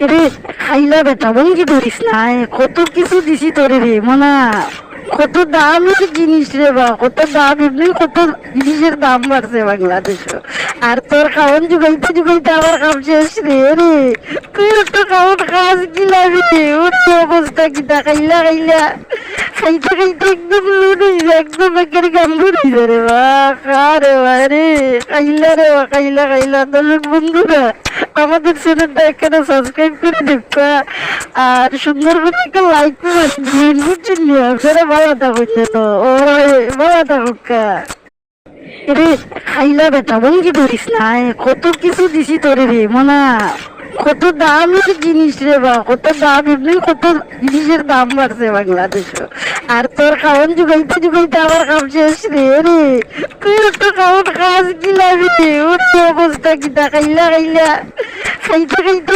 রে খাইলা বেটা ভঙ্গি ধরিস না কত কিছু দিছি তোরে রে মনা কত দামের জিনিস রে বা কত দাম এমনি কত জিনিসের দাম বাড়ছে বাংলাদেশে আর তোর খাওয়ান যুগাইতে যুগাইতে আমার কাম শেষ রে রে তুই একটু খাওয়ান খাওয়াস কি লাগে ওর তো অবস্থা কিটা খাইলা খাইলা খাইতে খাইতে একদম লুট হয়েছে একদম একের গাম্ভীর হয়েছে রে বা খা রে বা রে খাইলা রে বা খাইলা খাইলা দর্শক বন্ধুরা আমাদের চ্যানেলটা এখানে সাবস্ক্রাইব করে দেখবা আর সুন্দর করে একটা লাইক করে দিন বুঝছেন আপনারা ভালো থাকুন তো ও ভালো থাকুক রে খাইলা বেটা ভঙ্গি ধরিস না কত কিছু দিছি তোরে রে মনা কত দামের জিনিস রে বা কত দাম এমনি কত জিনিসের দাম বাড়ছে বাংলাদেশে আর তোর খাওয়ান যুগাইতে যুগাইতে আমার কাম শেষ রে রে তুই একটু খাওয়ান খাওয়াস কি লাগে ওর তো অবস্থা কিটা খাইলা খাইলা খাইতে খাইতে